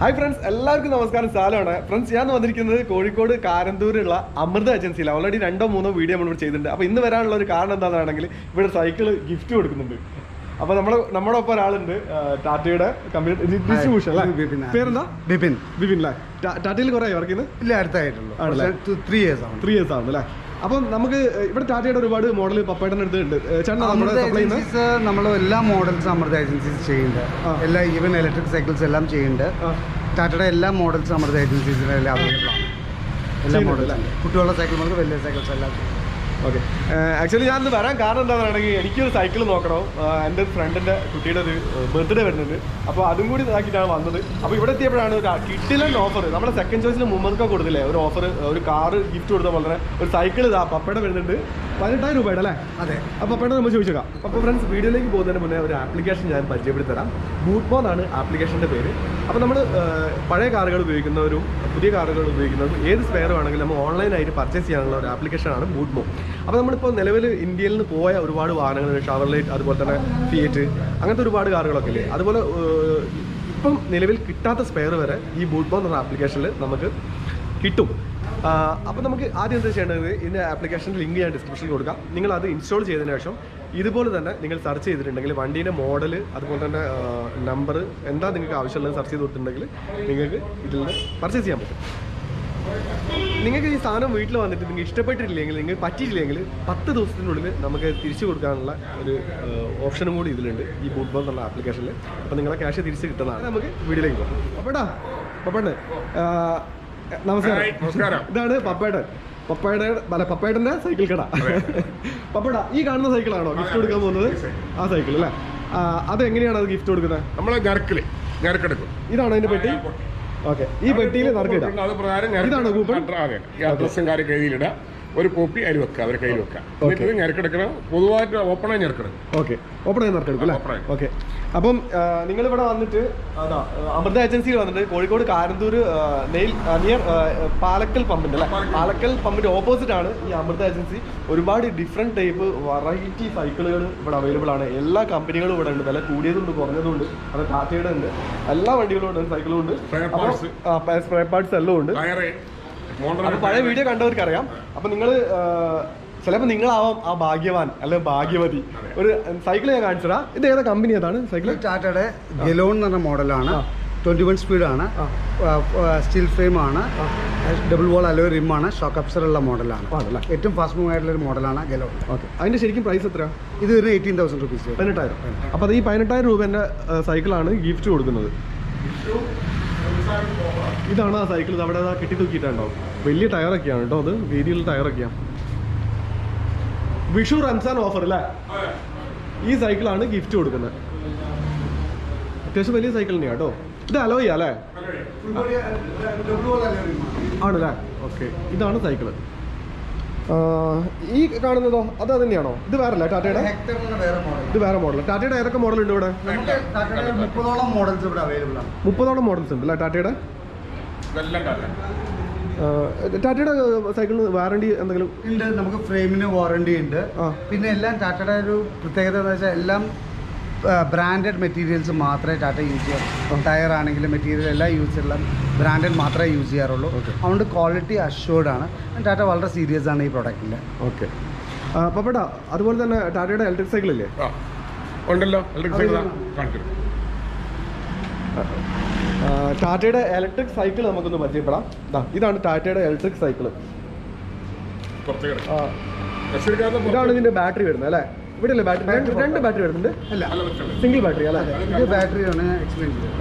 Hi friends, എല്ലാവർക്കും നമസ്കാരം. സാലാണ്. Friends, ഞാൻ വന്നിരിക്കുന്നത് കോഴിക്കോട് കാരന്തൂരുള്ള അമൃത ഏജൻസിയിൽ. ഓൾറെഡി 2-3 വീഡിയോ നമ്മൾ ചെയ്തിട്ടുണ്ട്. അപ്പോൾ ഇന്ന് വരാനുള്ള ഒരു കാരണം എന്താണെന്നുണ്ടെങ്കിൽ ഇവിടെ സൈക്കിൾ ഗിഫ്റ്റ് കൊടുക്കുന്നുണ്ട്. അപ്പോൾ നമ്മുടെ ഒപ്പം ഒരാളുണ്ട്, ടാറ്റയുടെ കമ്പനി ഡിസ്ട്രിബ്യൂഷൻ അല്ലേ? പേരെന്താ? ബിപിൻ അല്ലേ? ടാറ്റയിൽ കുറേ വർക്ക് ചെയ്യുന്നത്? ഇല്ല, അടുത്തായിട്ടുള്ളൂ. 3 years ആണ് അല്ലേ? അപ്പം നമുക്ക് ഇവിടെ ടാറ്റയുടെ ഒരുപാട് മോഡൽ പപ്പയുടെ അടുത്തുണ്ട്. നമ്മൾ എല്ലാ മോഡൽസ് അമൃത ഏജൻസീസ് ചെയ്യുന്നുണ്ട്. എല്ലാ ഈവൻ ഇലക്ട്രിക് സൈക്കിൾസ് എല്ലാം ചെയ്യുന്നുണ്ട്. ടാറ്റയുടെ എല്ലാ മോഡൽസ് അമൃത ഏജൻസീസിന് എല്ലാം അവൈലബിൾ ആണ്. എല്ലാ മോഡലും കുട്ടികളുടെ സൈക്കിൾ മുതൽ വലിയ സൈക്കിൾസ് എല്ലാം. ഓക്കെ, ആക്ച്വലി ഞാനിന്ന് വരാൻ കാരണം എന്താണെന്നുണ്ടെങ്കിൽ എനിക്കൊരു സൈക്കിൾ നോക്കണം. എൻ്റെ ഫ്രണ്ടിൻ്റെ കുട്ടിയുടെ ഒരു ബർത്ത്ഡേ വരുന്നുണ്ട്. അപ്പോൾ അതും കൂടി ഇതാക്കിയിട്ടാണ് വന്നത്. അപ്പോൾ ഇവിടെ എത്തിയപ്പോഴാണ് ഒരു കിട്ടിലൻ ഓഫർ. നമ്മുടെ സെക്കൻഡ് ചോയ്സിൽ മുമ്പൊക്കെ കൊടുത്തില്ലേ ഒരു ഓഫർ, ഒരു കാറ് ഗിഫ്റ്റ് കൊടുത്ത പോലെ തന്നെ ഒരു സൈക്കിൾ ഇതാ പപ്പയുടെ വരുന്നുണ്ട്. 18,000 രൂപയുടെ അല്ലേ? അതെ. അപ്പോൾ പപ്പയുടെ നമ്മൾ ചോദിച്ചേക്കാം. അപ്പോൾ ഫ്രണ്ട്സ്, വീഡിയോയിലേക്ക് പോകുന്നതിന് മുന്നേ ഒരു ആപ്ലിക്കേഷൻ ഞാൻ പരിചയപ്പെടുത്തി തരാം. ബൂട്ട്മോ എന്നാണ് ആപ്ലിക്കേഷൻ്റെ പേര്. അപ്പോൾ നമ്മൾ പഴയ കാറുകൾ ഉപയോഗിക്കുന്നവരും പുതിയ കാറുകൾ ഉപയോഗിക്കുന്നവരും ഏത് സ്പെയർ വേണമെങ്കിലും നമ്മൾ ഓൺലൈനായിട്ട് പർച്ചേസ് ചെയ്യാനുള്ള ഒരു ആപ്ലിക്കേഷനാണ് ബൂട്ട്മോ. അപ്പോൾ നമ്മളിപ്പോൾ നിലവിൽ ഇന്ത്യയിൽ നിന്ന് പോയ ഒരുപാട് വാഹനങ്ങൾ, ഷവർലെറ്റ്, അതുപോലെ തന്നെ ഫിയറ്റ്, അങ്ങനത്തെ ഒരുപാട് കാറുകളൊക്കെ ഇല്ലേ. അതുപോലെ ഇപ്പം നിലവിൽ കിട്ടാത്ത സ്പെയർ വരെ ഈ ബൂട്ട്മോ എന്ന ആപ്ലിക്കേഷനിൽ നമുക്ക് കിട്ടും. അപ്പോൾ നമുക്ക് ആദ്യം എന്താ ചെയ്യേണ്ടത്, ഇതിൻ്റെ ആപ്ലിക്കേഷൻ്റെ ലിങ്ക് ഞാൻ ഡിസ്ക്രിപ്ഷനിൽ കൊടുക്കാം. നിങ്ങൾ അത് ഇൻസ്റ്റാൾ ചെയ്തതിന് ശേഷം ഇതുപോലെ തന്നെ നിങ്ങൾ സെർച്ച് ചെയ്തിട്ടുണ്ടെങ്കിൽ വണ്ടീൻ്റെ മോഡൽ, അതുപോലെ തന്നെ നമ്പർ എന്താ നിങ്ങൾക്ക് ആവശ്യമുള്ളത് സെർച്ച് ചെയ്ത് കൊടുത്തിട്ടുണ്ടെങ്കിൽ നിങ്ങൾക്ക് ഇതിൽ നിന്ന് പർച്ചേസ് ചെയ്യാൻ പറ്റും. നിങ്ങൾക്ക് ഈ സാധനം വീട്ടിൽ വന്നിട്ട് നിങ്ങൾക്ക് ഇഷ്ടപ്പെട്ടിട്ടില്ലെങ്കിൽ, നിങ്ങൾക്ക് പറ്റിയിട്ടില്ലെങ്കിൽ 10 ദിവസത്തിനുള്ളിൽ നമുക്ക് തിരിച്ചു കൊടുക്കാനുള്ള ഒരു ഓപ്ഷനും കൂടി ഇതിലുണ്ട് ഈ ബൂട്ട്മോ എന്നുള്ള ആപ്ലിക്കേഷനിൽ. അപ്പോൾ നിങ്ങളെ ക്യാഷ് തിരിച്ച് കിട്ടുന്നതാണ്. നമുക്ക് വീഡിയോയിലേക്ക് പോകാം. പപ്പേട്ടൻ നമസ്കാരം. ഇതാണ് പപ്പേട്ടൻ്റെ സൈക്കിൾ കട. പപ്പേട, ഈ കാണുന്ന സൈക്കിളാണോ ഗിഫ്റ്റ് കൊടുക്കാൻ പോകുന്നത്? ആ സൈക്കിൾ അല്ലേ? അതെങ്ങനെയാണ് അത് ഗിഫ്റ്റ് കൊടുക്കുന്നത്? നമ്മളെ ഞരക്കെടുക്കും. ഇതാണോ അതിൻ്റെ പെട്ടി? ഓക്കെ, ഈ പെട്ടിയിൽ നറുക്കിടാം. ഇതാണ് കൂപ്പൺ. അഡ്രസ്സും കാര്യം കയ്യിലിടുക, ഒരു കോപ്പി അതിൽ വെക്കുക, അവരെ കയ്യിൽ വെക്കുക. എന്നിട്ട് ഞരക്കെടുക്കണം. പൊതുവായിട്ട് ഓപ്പണായി ഞരക്കെടുക്കും. ഓക്കെ, ഓപ്പണായി ഞരക്കെടുക്കും അല്ലേ? ഓക്കെ. അപ്പം നിങ്ങളിവിടെ വന്നിട്ട് അമൃത ഏജൻസിയിൽ വന്നിട്ട് കോഴിക്കോട് കാരന്തൂർ നിയർ പാലക്കൽ പമ്പിൻ്റെ അല്ലേ? പാലക്കൽ പമ്പിൻ്റെ ഓപ്പോസിറ്റ് ആണ് ഈ അമൃത ഏജൻസി. ഒരുപാട് ഡിഫറെൻറ്റ് ടൈപ്പ് വെറൈറ്റി സൈക്കിളുകൾ ഇവിടെ അവൈലബിൾ ആണ്. എല്ലാ കമ്പനികളും ഇവിടെ ഉണ്ട്. വില കൂടിയതുണ്ട്, കുറഞ്ഞതുണ്ട്. അത് ടാറ്റയുടെ ഉണ്ട്, എല്ലാ വണ്ടികളും ഉണ്ട്, സൈക്കിളും ഉണ്ട്, സ്പെയർ പാർട്സ് എല്ലാം ഉണ്ട്. അപ്പോൾ പഴയ വീഡിയോ കണ്ടവർക്കറിയാം. അപ്പോൾ നിങ്ങൾ ചിലപ്പോൾ നിങ്ങളാവാം ആ ഭാഗ്യവാൻ അല്ലെങ്കിൽ ഭാഗ്യവതി. ഒരു സൈക്കിൾ ഞാൻ കാണിച്ചതാ. ഇത് ഏതാ കമ്പനി? ഏതാണ് സൈക്കിൾ? ടാറ്റയുടെ ഗെലോൺ എന്ന് പറഞ്ഞ മോഡലാണ്. 21 സ്പീഡാണ്, സ്റ്റീൽ ഫ്രെയിം ആണ്, ഡബിൾ വാൾ അലോയ് റിമാണ്, ഷോക്ക് അബ്സർ ഉള്ള മോഡലാണ്. ഏറ്റവും ഫാസ്റ്റ് മൂവ് ആയിട്ടുള്ള ഒരു മോഡലാണ് ഗെലോൺ. ഓക്കെ, അതിൻ്റെ ശരിക്കും പ്രൈസ് എത്രയാണ്? ഇത് ഒരു 18,000 രൂപീസ്. 18,000. അപ്പോൾ അത് ഈ 18,000 രൂപേൻ്റെ സൈക്കിളാണ് ഗിഫ്റ്റ് കൊടുക്കുന്നത്. ഇതാണ് ആ സൈക്കിൾ. അവിടെ കെട്ടി തൂക്കിയിട്ടുണ്ടാവും. വലിയ ടയറൊക്കെയാണ് കേട്ടോ, അത് വീതിയുള്ള ടയറൊക്കെയാണ്. വിഷു റംസാൻ ഓഫർ അല്ലേ? ഈ സൈക്കിളാണ് ഗിഫ്റ്റ് കൊടുക്കുന്നത്. അത്യാവശ്യം വലിയ സൈക്കിൾ തന്നെയാണ് കേട്ടോ. ഇത് അലോയ് അല്ലേ? ആണല്ലേ? ഓക്കെ, ഇതാണ് സൈക്കിള്. ഈ കാണുന്നതോ അത് തന്നെയാണോ? ഇത് വേറെ അല്ലേ ടാറ്റയുടെ? ഇത് വേറെ മോഡൽ. ടാറ്റയുടെ ഏതൊക്കെ മോഡൽ ഉണ്ട് ഇവിടെ? 30ഓളം മോഡൽസ് ഇവിടെ അവൈലബിൾ ആണ്. 30ഓളം മോഡൽസ് ഉണ്ട് അല്ലേ ടാറ്റയുടെ? ടാറ്റയുടെ സൈക്കിളിന് വാറണ്ടി എന്തെങ്കിലും ഉണ്ട്? നമുക്ക് ഫ്രെയിമിന് വാറണ്ടി ഉണ്ട്. പിന്നെ എല്ലാം ടാറ്റയുടെ ഒരു പ്രത്യേകത എന്ന് വെച്ചാൽ എല്ലാം ബ്രാൻഡഡ് മെറ്റീരിയൽസ് മാത്രമേ ടാറ്റ യൂസ് ചെയ്യാറുള്ളൂ. ടയർ ആണെങ്കിലും മെറ്റീരിയൽ എല്ലാം യൂസ് ചെയ്യണം, ബ്രാൻഡഡ് മാത്രമേ യൂസ് ചെയ്യാറുള്ളൂ. അതുകൊണ്ട് ക്വാളിറ്റി അഷ്യൂർഡ് ആണ്. ടാറ്റ വളരെ സീരിയസ് ആണ് ഈ പ്രോഡക്റ്റിൽ. ഓക്കെ. പപ്പേട്ട, അതുപോലെ തന്നെ ടാറ്റയുടെ ഇലക്ട്രിക് സൈക്കിൾ ഇല്ലേ? ഉണ്ടല്ലോ, ഇലക്ട്രിക് സൈക്കിൾ കാണിക്കും. ടാറ്റയുടെ ഇലക്ട്രിക് സൈക്കിൾ നമുക്കൊന്ന് പരിചയപ്പെടാം. ഇതാണ് ടാറ്റയുടെ ഇലക്ട്രിക് സൈക്കിൾ. ഇതാണ് ഇതിന്റെ ബാറ്ററി വരുന്നത് അല്ലേ? ഇവിടെ അല്ലേ ബാറ്ററി? രണ്ട് ബാറ്ററി വരുന്നുണ്ട്. അല്ല, സിംഗിൾ ബാറ്ററി അല്ലേ? ഇത് ബാറ്ററിയാണ്. എക്സ്പ്ലെയിൻ ചെയ്തത്.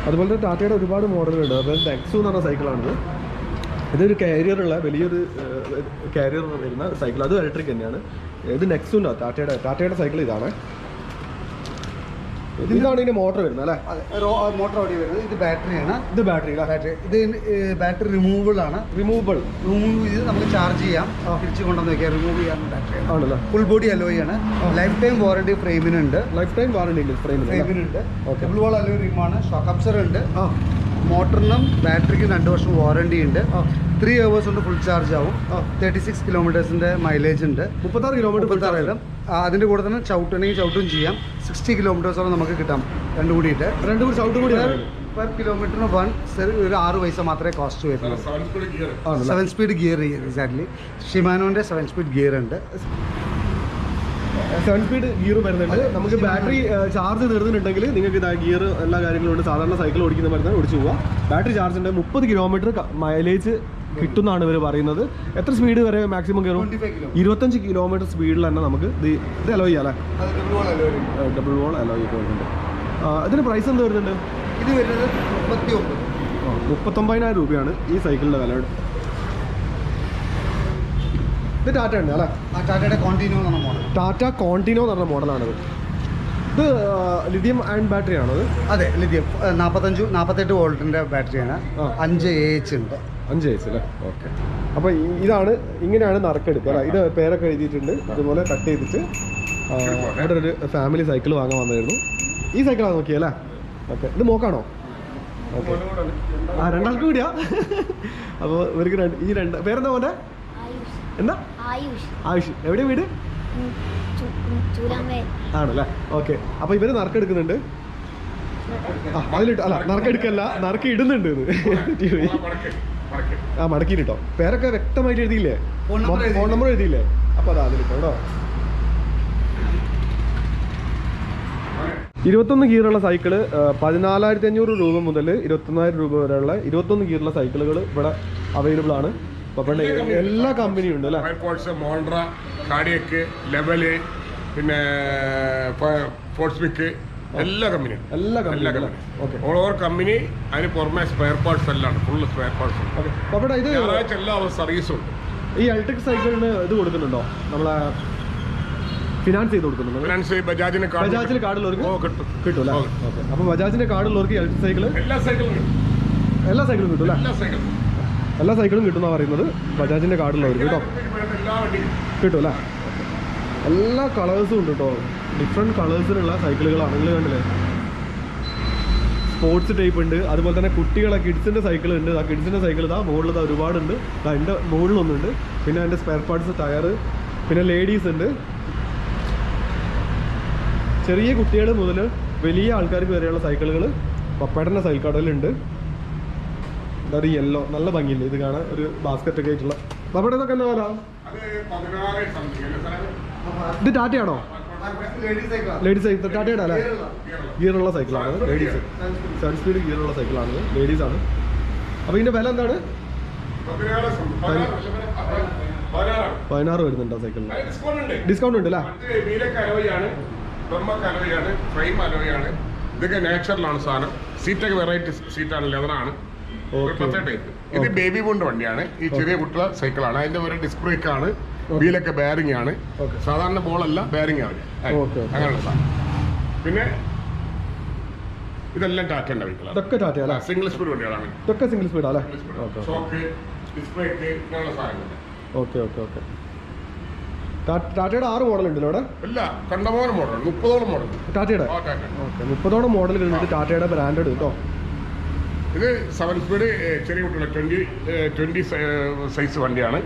അതുപോലെ ടാറ്റയുടെ ഒരുപാട് മോഡലുണ്ട്. അതായത് നെക്സു എന്ന് പറഞ്ഞ സൈക്കിളാണിത്. ഇതൊരു കാരിയറുള്ള വലിയൊരു കാരിയർ വരുന്ന സൈക്കിൾ. അതും ഇലക്ട്രിക് തന്നെയാണ്. ഇത് നെക്സുണ്ടോ ടാറ്റയുടെ സൈക്കിൾ. ഇതാണ് ഇതിന്റെ മോട്ടർ വരുന്നത് അല്ലേ? മോട്ടർ ഓടി വരുന്നത്. ഇത് ബാറ്ററിയാണ്. ഇത് ബാറ്ററി ഇത് ബാറ്ററി റിമൂവബിൾ ആണ്. റിമൂവ് ചെയ്ത് നമുക്ക് ചാർജ് ചെയ്യാം, തിരിച്ചു കൊണ്ടുവന്ന് വെക്കാം. റിമൂവ് ചെയ്യാൻ ബാറ്ററി ആണല്ലോ. ഫുൾ ബോഡി അലോയ് ആണ്. ലൈഫ് ടൈം വാറണ്ടി ഫ്രെയിമിനുണ്ട്. ലൈഫ് ടൈം വാറണ്ടി ഉണ്ട് ഫ്രെയിമിനുണ്ട്. ഡബിൾ വാൾ അലോയ് റിമാണ്. ഷോക്ക് അബ്സർ ഉണ്ട്. മോട്ടറിനും ബാറ്ററിക്കും 2 വർഷം വാറണ്ടി ഉണ്ട്. 3 hours കൊണ്ട് ഫുൾ ചാർജ് ആവും. 36 കിലോമീറ്റേഴ്സിൻ്റെ മൈലേജ് ഉണ്ട്. 36 കിലോമീറ്റർ. അതിൻ്റെ കൂടെ തന്നെ ചവിട്ടണമെങ്കിൽ ചവിട്ടും ചെയ്യാം. 60 കിലോമീറ്റേഴ്സോളം നമുക്ക് കിട്ടാം രണ്ടും കൂടിയിട്ട്. രണ്ടും കൂടി ചവിട്ടും കൂടി പെർ കിലോമീറ്ററിന് ഒരു 6 പൈസ മാത്രമേ കോസ്റ്റ് വരുന്നുള്ളൂ. 7 സ്പീഡ് ഗിയർ എക്സാക്ട്ലി. ഷിമാനോൻ്റെ 7 സ്പീഡ് ഗിയർ ഉണ്ട്. 7 സ്പീഡ് ഗിയർ വരുന്നുണ്ട്. നമുക്ക് ബാറ്ററി ചാർജ് തീർന്നിട്ടുണ്ടെങ്കിൽ നിങ്ങൾക്ക് ഇതാ ഗിയർ എല്ലാ കാര്യങ്ങളും ഉണ്ട്. സാധാരണ സൈക്കിൾ ഓടിക്കുന്ന മരുന്ന് ഓടിച്ചു പോവാം. ബാറ്ററി ചാർജ് ഉണ്ട്. 30 കിലോമീറ്റർ മൈലേജ് കിട്ടുമെന്നാണ് ഇവർ പറയുന്നത്. എത്ര സ്പീഡ് വരെ മാക്സിമം കയറും? 25 കിലോമീറ്റർ സ്പീഡിൽ തന്നെ നമുക്ക് ഇത് അലോ ചെയ്യാം അല്ലേ? ഡബിൾ വോൾ അലോ ചെയ്യുന്നുണ്ട്. ഇതിന് പ്രൈസ് എന്ത് വരുന്നുണ്ട്? ഇത് വരുന്നത് 39,000 രൂപയാണ് ഈ സൈക്കിളിൻ്റെ വില. ഇത് ടാറ്റ ഉണ്ട് അല്ലേ? ടാറ്റയുടെ കോണ്ടിനോ എന്ന് പറഞ്ഞ മോഡൽ. ടാറ്റ കോണ്ടിനോ എന്ന് പറഞ്ഞ മോഡലാണിത്. ഇത് ലിഥിയം അയൺ ബാറ്ററി ആണത്? അതെ, ലിഥിയം 48 വോൾട്ടിൻ്റെ ബാറ്ററിയാണ്. 5 AH ഉണ്ട്. 5 AH അല്ലേ? ഓക്കെ. അപ്പോൾ ഇങ്ങനെയാണ് നറുക്കെടുക്കുക അല്ലേ? ഇത് പേരൊക്കെ എഴുതിയിട്ടുണ്ട്. ഇതുപോലെ കട്ട് ചെയ്തിട്ട് ഇവിടെ ഒരു ഫാമിലി സൈക്കിൾ വാങ്ങാൻ വന്നായിരുന്നു. ഈ സൈക്കിളാണ് നോക്കിയല്ലേ? ഓക്കെ. ഇത് മോക്കാണോ? ഓക്കെ. രണ്ടാൾക്ക് കൂടിയാ? അപ്പോൾ ഇവർക്ക് പേരെന്താ മോൻ്റെ? എന്താ? ആയുഷ്. എവിടെയാ വീട്? ആണല്ലേ? ഓക്കെ. അപ്പോൾ ഇവര് നറുക്കെടുക്കുന്നുണ്ട്. അതിലിട്ട് അല്ല, നറുക്കെടുക്കല്ല, നറുക്ക് ഇടുന്നുണ്ട്. മടക്കിട്ടോ. പേരൊക്കെ വ്യക്തമായിട്ട് എഴുതിയില്ലേ? Phone number എഴുതിയില്ലേ? അപ്പോൾ അതാ അതിലിട്ടോ കേട്ടോ. 21 ഗിയറുള്ള സൈക്കിള് 14,500 രൂപ മുതൽ 21,000 രൂപ വരെയുള്ള 21 ഗിയറുള്ള സൈക്കിളുകൾ ഇവിടെ അവൈലബിൾ ആണ്. എല്ലാ കമ്പനിയും ഉണ്ട് അല്ലേ? മോണ്ട്ര, കാർഡിയക്ക്, ലെവല്, പിന്നെ ഫോർട്സ്വിക്ക്, എല്ലാ കമ്പനിയും. ഓക്കെ. All over company. അതിന് പുറമെ സ്പെയർ പാർട്സ് എല്ലാം ഫുള്ള് സ്പെയർ പാർട്സ്. ഓക്കെ. ഇത് എല്ലാ സർവീസും ഉണ്ട്. ഈ ഇലക്ട്രിക് സൈക്കിളിന് ഇത് കൊടുക്കുന്നുണ്ടോ? നമ്മളെ ഫിനാൻസ് ചെയ്ത് കൊടുക്കുന്നുണ്ടോ? ഫിനാൻസ് ബജാജിന് കാർഡുള്ളവർക്ക് കിട്ടും അല്ലേ? ഓക്കെ. അപ്പോൾ ബജാജിന്റെ കാർഡുള്ളവർക്ക് ഇലക്ട്രിക് സൈക്കിൾ എല്ലാ സൈക്കിളും കിട്ടും അല്ലേ? എല്ലാ സൈക്കിളും കിട്ടുന്ന പറയുന്നത് ബജാജിന്റെ കാർഡുള്ളവർക്ക് കേട്ടോ. കിട്ടും അല്ലേ? എല്ലാ കളേഴ്സും ഉണ്ട് കേട്ടോ. ഡിഫറെൻറ്റ് കളേഴ്സിലുള്ള സൈക്കിളുകളാണ്. നിങ്ങൾ കണ്ടില്ലേ? സ്പോർട്സ് ടൈപ്പ് ഉണ്ട്. അതുപോലെ തന്നെ കുട്ടികളെ കിഡ്സിൻ്റെ സൈക്കിൾ ഉണ്ട്. ആ കിഡ്സിൻ്റെ സൈക്കിൾ ഇതാ മുകളിൽ ഒരുപാടുണ്ട്. എൻ്റെ മുകളിലൊന്നുണ്ട്. പിന്നെ അതിൻ്റെ സ്പെയർ പാർട്സ്, ടയർ, പിന്നെ ലേഡീസ് ഉണ്ട്. ചെറിയ കുട്ടികൾ മുതൽ വലിയ ആൾക്കാർക്ക് വരെയുള്ള സൈക്കിളുകൾ പപ്പേട്ടൻ്റെ സൈക്കിൾ കടയിലുണ്ട്. ഇതൊരു യെല്ലോ, നല്ല ഭംഗിയില്ലേ ഇത് കാണാൻ? ഒരു ബാസ്ക്കറ്റ് ഒക്കെ ആയിട്ടുള്ള. പപ്പേട്ട ഇതൊക്കെ എന്താ വില? ഇത് ടാറ്റയാണോ? ലേഡീസ് സൈക്കിൾ ടാറ്റയുടെ അല്ലേ? ഗിയറുള്ള സൈക്കിളാണ്. ലേഡീസ് 7 സ്പീഡ് ഗിയറുള്ള സൈക്കിളാണ്. ലേഡീസാണ്. അപ്പോൾ ഇതിൻ്റെ വില എന്താണ്? 16 വരുന്നുണ്ടോ സൈക്കിളിന്? ഡിസ്കൗണ്ട് ഉണ്ട് അല്ലേ? ഇതൊക്കെ നാച്ചുറലാണ് സാധനം. സീറ്റൊക്കെ വെറൈറ്റി സീറ്റാണ്, ലെതറാണ്. ഇത് ബേബി ബോണ്ട് വണ്ടിയാണ്. ഈ ചെറിയ കുട്ടികളുടെ സൈക്കിളാണ്. അതിന്റെ ഒരു ഡിസ്ക് ബ്രേക്ക് ആണ്. വീലൊക്കെ ബെയറിംഗ് ആണ്. സാധാരണ ബോളല്ല, ബെയറിംഗ് ആണ്. അങ്ങനെയുള്ള സാധനം. പിന്നെ ഇതെല്ലാം ടാറ്റയുടെ വെഹിക്കിളാണ്. സിംഗിൾ സ്പീഡ് വണ്ടികളാണ്. ഇതൊക്കെ സിംഗിൾ സ്പീഡ് അല്ലേ? ഷോക്ക്, ഡിസ്ക് ബ്രേക്ക്, ഇങ്ങനെയുള്ള സാധനങ്ങൾ. ഓക്കെ. ടാറ്റയുടെ 6 മോഡൽ ഉണ്ടല്ലോ ഇവിടെ? ഇല്ല, കണ്ടമാനം മോഡൽ, 30ഓളം മോഡൽ ടാറ്റയുടെ. ഓക്കെ, 30ഓളം മോഡലുകളുണ്ട് ടാറ്റയുടെ ബ്രാൻഡഡ് കേട്ടോ. ഇത് 7 സ്പീഡ് ചെറിയ കുട്ടികളുടെ 20 സൈസ് വണ്ടിയാണ്.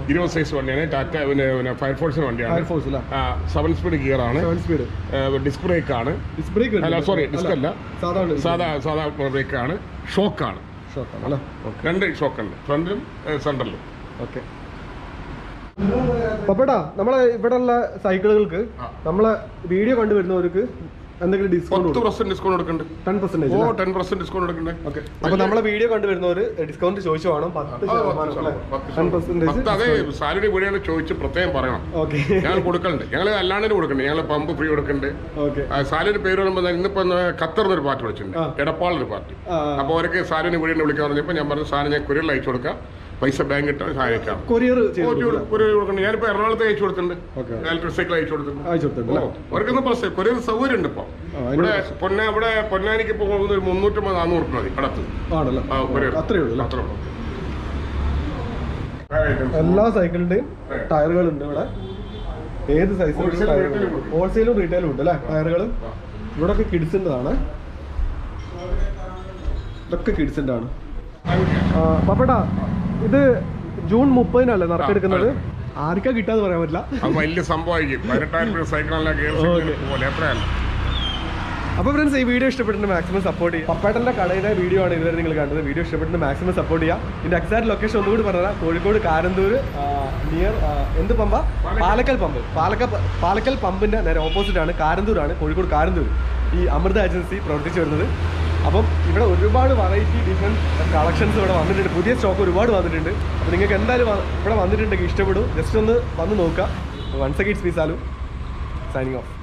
20 സൈസ് വണ്ടിയാണ്. ടാറ്റ പിന്നെ ഫയർഫോഴ്സിന് വണ്ടിയാണ്. 7 സ്പീഡ് ഗിയർ ആണ്. ഡിസ്ക് ബ്രേക്ക് ആണ്. അല്ല, സോറി, ഡിസ്ക് അല്ല, സാധാ ബ്രേക്ക് ആണ്. ഷോക്കാണ്. 2 ഷോക്കുണ്ട്, ഫ്രണ്ടിലും സെൻട്രലിലും. ഓക്കെ. പപ്പേട്ടാ, നമ്മളെ ഇവിടെയുള്ള സൈക്കിളുകൾക്ക് നമ്മളെ വീഡിയോ കണ്ടുവരുന്നവർക്ക് എന്തെങ്കിലും ഡിസ്കൗണ്ട്? 10% ഡിസ്കൗണ്ട് കൊടുക്കുന്നുണ്ട്. 10%? 10% ഡിസ്കൗണ്ട് കൊടുക്കുന്നുണ്ട്. ഓക്കെ. അപ്പോൾ നമ്മളെ വീഡിയോ കണ്ടുവരുന്നവർ ഡിസ്കൗണ്ട് ചോദിച്ചു വേണം. 10%. അതെ, സാലറി വീഡിയോ ചോദിച്ച് പ്രത്യേകം പറയണം. ഓക്കെ. ഞങ്ങൾ കൊടുക്കലുണ്ട്. ഞങ്ങൾ അല്ലാണ്ട് കൊടുക്കുന്നുണ്ട്. ഞങ്ങൾ പമ്പ് ഫ്രീ കൊടുക്കുന്നുണ്ട്. ഓക്കെ. സാലറി പേര് പറയുമ്പോൾ ഇന്നിപ്പോ ഖത്തറിന്നൊരു പാർട്ടി വിളിച്ചിട്ടുണ്ട്, എടപ്പാളൊരു പാർട്ടി. അപ്പോൾ അവർക്ക് സാലറി വീഡിയോ വിളിക്കാൻ പറഞ്ഞപ്പോൾ ഞാൻ പറഞ്ഞു സാധനം ഞാൻ കൊറിയറിൽ അയച്ചു കൊടുക്കാം, പൈസ ബാങ്ക് ഇട്ടാൽ സഹായിക്കാം. കൊറിയർ കൊടുക്കുന്നുണ്ട്. ഞാനിപ്പോൾ എറണാകുളത്ത് അയച്ചു കൊടുത്തിട്ടുണ്ട്. ഇലക്ട്രിക് സൈക്കിൾ അയച്ചു കൊടുത്തിട്ടുണ്ട്. അവർക്കൊന്നും പ്രശ്നം, കൊറിയർ സൗകര്യം ഉണ്ട്. ഇപ്പോൾ ഇവിടെ പൊന്നാനിക്ക് ഇപ്പോൾ ഒരു 350-400 മതി അടുത്ത്. എല്ലാ സൈക്കിളിന്റെയും ടയറുകളുണ്ട് ഇവിടെ. ഏത് സൈസിലും ഹോൾസെയിലും റീറ്റെയിലും ഉണ്ട് അല്ലേ ടയറുകൾ? ഇവിടെ ഒക്കെ കിഡ്സിൻ്റെതാണ്. ഇതൊക്കെ കിഡ്സിൻ്റെ ആണ്. പപ്പേട്ടാ ഇത് ജൂൺ 30-നല്ലേ നറുക്കെടുക്കുന്നത്? ആർക്കാ കിട്ടാന്ന് പറയാൻ പറ്റില്ല. വലിയ സംഭവമായിരിക്കും. 18,000 രൂപ സൈക്കിളല്ല. അപ്പോൾ ഫ്രണ്ട്സ്, ഈ വീഡിയോ ഇഷ്ടപ്പെട്ടിട്ട് മാക്സിമം സപ്പോർട്ട് ചെയ്യുക. പപ്പേട്ടൻ്റെ കടയുടെ വീഡിയോ ആണ് ഇതുവരെ നിങ്ങൾ കണ്ടത്. വീഡിയോ ഇഷ്ടപ്പെട്ടിട്ട് മാക്സിമം സപ്പോർട്ട് ചെയ്യുക. ഇതിൻ്റെ എക്സാക്ട് ലൊക്കേഷൻ ഒന്നുകൂടി പറഞ്ഞാൽ കോഴിക്കോട് കാരന്തൂർ നിയർ എന്ത് പമ്പ? പാലക്കൽ പമ്പ്. പാലക്കൽ പമ്പിൻ്റെ നേരെ ഓപ്പോസിറ്റാണ്, കാരന്തൂരാണ്, കോഴിക്കോട് കാരന്തൂർ ഈ അമൃത ഏജൻസി പ്രവർത്തിച്ചു വരുന്നത്. അപ്പം ഇവിടെ ഒരുപാട് വെറൈറ്റി ഡിഫറെൻറ്റ് കളക്ഷൻസ് ഇവിടെ വന്നിട്ടുണ്ട്. പുതിയ സ്റ്റോക്ക് ഒരുപാട് വന്നിട്ടുണ്ട്. അപ്പോൾ നിങ്ങൾക്ക് എന്തായാലും ഇവിടെ വന്നിട്ടുണ്ടെങ്കിൽ ഇഷ്ടപ്പെടും. ജസ്റ്റ് ഒന്ന് വന്ന് നോക്കുക. Once again Salu signing of.